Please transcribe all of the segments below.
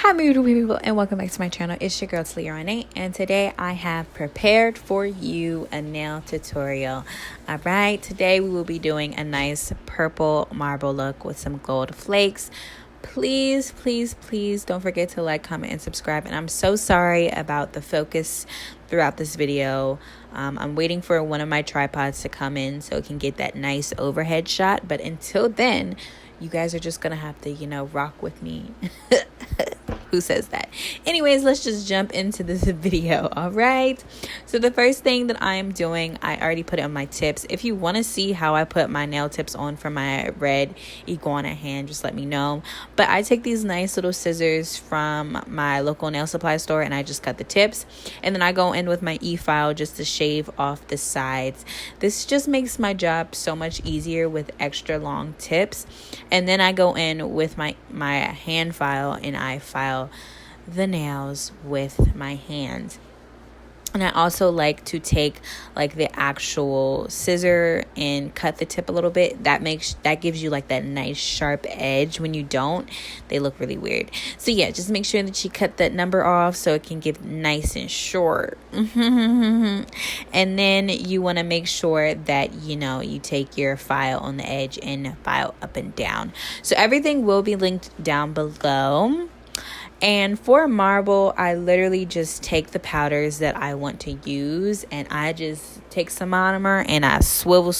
Hi my beautiful people, and welcome back to my channel. It's your girl 𝕻𝖊𝖆𝖈, and today I have prepared for you a nail tutorial. Alright, today we will be doing a nice purple marble look with some gold flakes. Please don't forget to like, comment, and subscribe. And I'm so sorry about the focus throughout this video. I'm waiting for one of my tripods to come in so it can get that nice overhead shot, but until then you guys are just gonna have to, rock with me. Who says that? Anyways, let's just jump into this video. All right, so the first thing that I am doing, I already put it on my tips. If you want to see how I put my nail tips on for my red iguana hand, just let me know. But I take these nice little scissors from my local nail supply store and I just cut the tips, and then I go in with my efile just to shave off the sides. This just makes my job so much easier with extra long tips. And then I go in with my hand file and I file the nails with my hand. And I also like to take like the actual scissor and cut the tip a little bit. That gives you like that nice sharp edge. When you don't, they look really weird. So yeah, just make sure that you cut that number off so it can get nice and short. And then you want to make sure that you take your file on the edge and file up and down. So everything will be linked down below. And for marble, I literally just take the powders that I want to use and I just take some monomer and I swivel.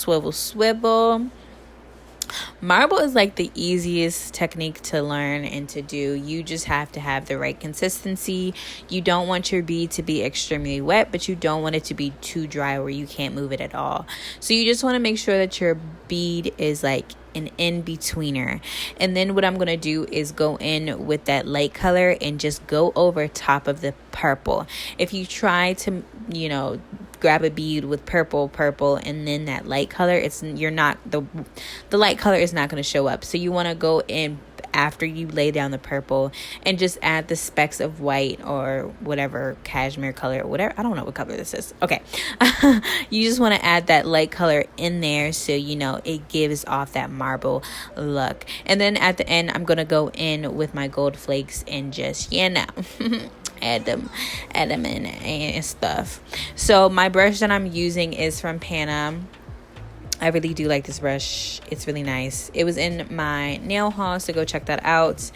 Marble is like the easiest technique to learn and to do. You just have to have the right consistency. You don't want your bead to be extremely wet, but you don't want it to be too dry where you can't move it at all. So you just want to make sure that your bead is like an in-betweener. And then what I'm going to do is go in with that light color and just go over top of the purple. If you try to, grab a bead with purple and then that light color, the light color is not going to show up. So you want to go in after you lay down the purple and just add the specks of white or whatever, cashmere color or whatever. I don't know what color this is. Okay. You just want to add that light color in there so it gives off that marble look. And then at the end, I'm going to go in with my gold flakes and just add them in and stuff. So my brush that I'm using is from Pana. I really do like this brush. It's really nice. It was in my nail haul, so go check that out.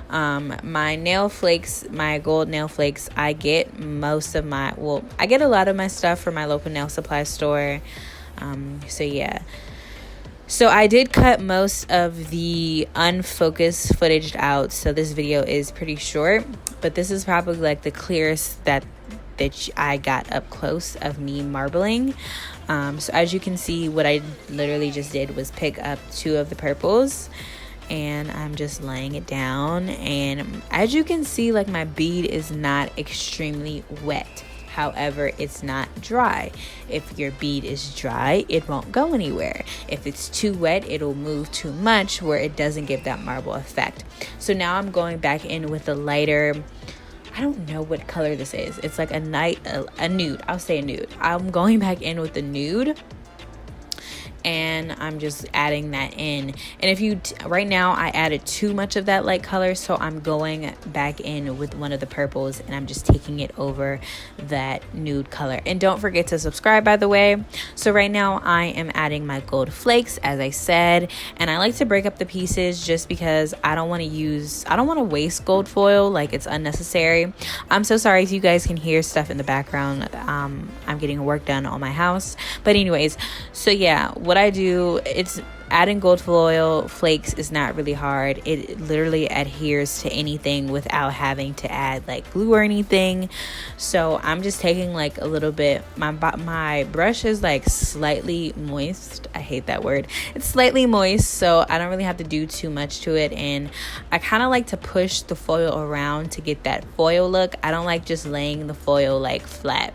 My nail flakes, my gold nail flakes, I get I get a lot of my stuff from my local nail supply store. So yeah. So I did cut most of the unfocused footage out, so this video is pretty short, but this is probably like the clearest that I got up close of me marbling. So as you can see, what I literally just did was pick up two of the purples and I'm just laying it down, and as you can see, like, my bead is not extremely wet. However, it's not dry. If your bead is dry, it won't go anywhere. If it's too wet, it'll move too much where it doesn't give that marble effect. So now I'm going back in with a lighter, I don't know what color this is. It's like a nude. I'll say a nude. I'm going back in with the nude. And I'm just adding that in. And right now I added too much of that light color, so I'm going back in with one of the purples and I'm just taking it over that nude color. And don't forget to subscribe, by the way. So right now I am adding my gold flakes, as I said, and I like to break up the pieces just because I don't want to waste gold foil. Like, it's unnecessary. I'm so sorry if you guys can hear stuff in the background. I'm getting work done on my house. But anyways, so yeah, what I do, it's adding gold foil flakes is not really hard. It literally adheres to anything without having to add like glue or anything. So I'm just taking like a little bit. My brush is like slightly moist. I hate that word. It's slightly moist, so I don't really have to do too much to it. And I kind of like to push the foil around to get that foil look. I don't like just laying the foil like flat.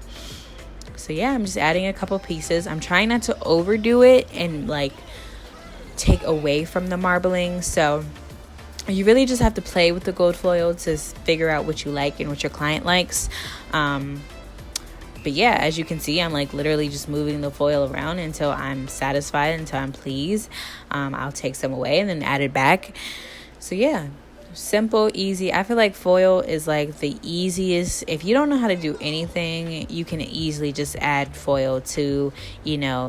So yeah, I'm just adding a couple pieces. I'm trying not to overdo it and like take away from the marbling. So you really just have to play with the gold foil to figure out what you like and what your client likes. But yeah, as you can see, I'm like literally just moving the foil around until I'm satisfied, until I'm pleased. I'll take some away and then add it back. So yeah, Simple, easy. I feel like foil is like the easiest. If you don't know how to do anything, you can easily just add foil to,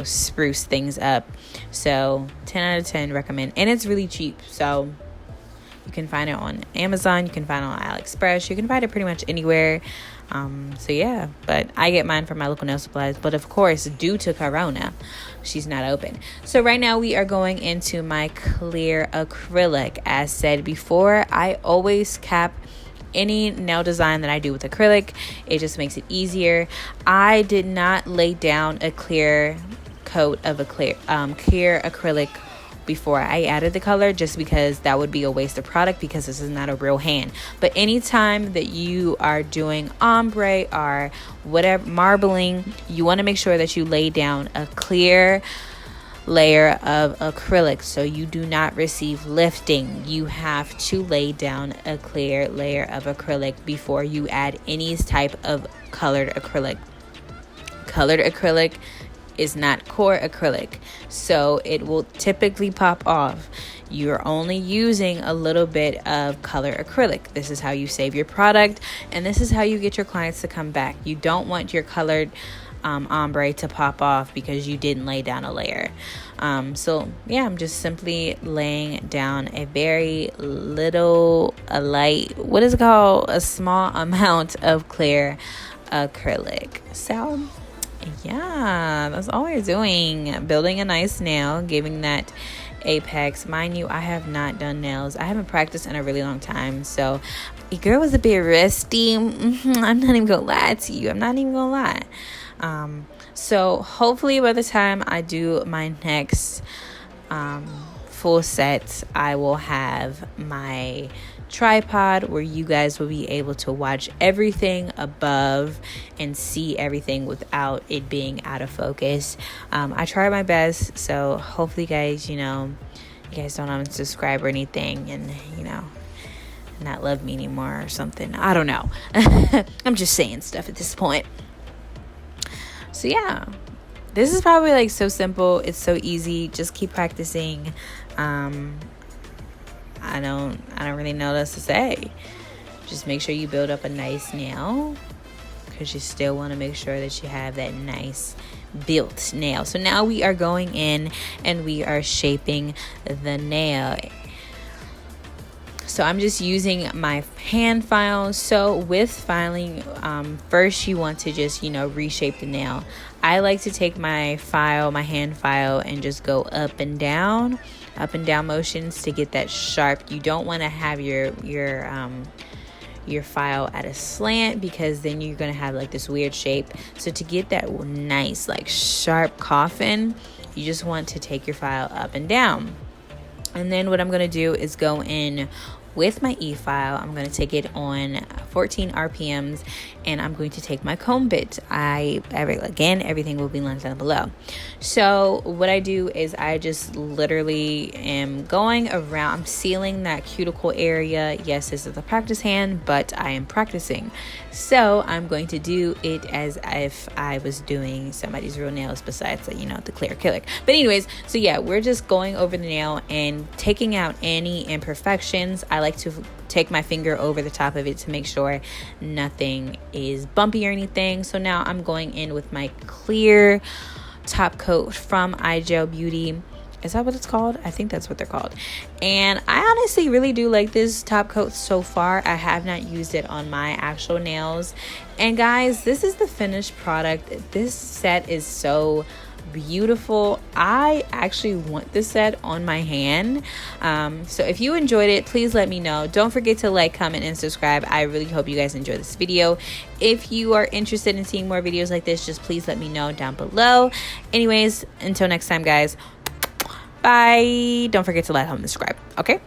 spruce things up. So 10 out of 10 recommend. And it's really cheap. So you can find it on Amazon. You can find it on AliExpress. You can find it pretty much anywhere. So yeah, but I get mine from my local nail supplies. But of course, due to Corona, she's not open. So right now we are going into my clear acrylic. As said before, I always cap any nail design that I do with acrylic. It just makes it easier. I did not lay down a clear coat of a clear acrylic before I added the color, just because that would be a waste of product, because this is not a real hand. But anytime that you are doing ombre or whatever marbling, you want to make sure that you lay down a clear layer of acrylic so you do not receive lifting. You have to lay down a clear layer of acrylic before you add any type of colored acrylic. Colored acrylic is not core acrylic, so it will typically pop off. You're only using a little bit of color acrylic. This is how you save your product, and this is how you get your clients to come back. You don't want your colored ombre to pop off because you didn't lay down a layer. So yeah, I'm just simply laying down a very little, a small amount of clear acrylic. So yeah, that's all we're doing. Building a nice nail, giving that apex. Mind you, I have not done nails. I haven't practiced in a really long time, so your girl was a bit rusty. I'm not even gonna lie to you. I'm not even gonna lie. So hopefully by the time I do my next full set, I will have my tripod where you guys will be able to watch everything above and see everything without it being out of focus. I try my best, so hopefully guys, you guys don't unsubscribe or anything and not love me anymore or something. I don't know. I'm just saying stuff at this point. So yeah, this is probably like so simple. It's so easy. Just keep practicing. I don't really know what else to say. Just make sure you build up a nice nail, because you still want to make sure that you have that nice built nail. So now we are going in and we are shaping the nail. So I'm just using my hand file. So with filing, first you want to just, reshape the nail. I like to take my hand file, and just go up and down motions to get that sharp. You don't want to have your file at a slant, because then you're going to have like this weird shape. So to get that nice like sharp coffin, you just want to take your file up and down. And then what I'm going to do is go in with my efile. I'm going to take it on 14 RPMs, and I'm going to take my comb bit. Everything will be linked down below. So what I do is I just literally am going around. I'm sealing that cuticle area. Yes, this is a practice hand, but I am practicing. So I'm going to do it as if I was doing somebody's real nails, besides the clear acrylic. But anyways, so yeah, we're just going over the nail and taking out any imperfections. I like to take my finger over the top of it to make sure nothing is bumpy or anything. So now I'm going in with my clear top coat from IGel Beauty. Is that what it's called? I think that's what they're called. And I honestly really do like this top coat so far. I have not used it on my actual nails. And guys, this is the finished product. This set is so beautiful. I actually want this set on my hand. So if you enjoyed it, please let me know. Don't forget to like, comment, and subscribe. I really hope you guys enjoy this video. If you are interested in seeing more videos like this, just please let me know down below. Anyways, until next time guys, bye. Don't forget to like, comment, and subscribe. Okay.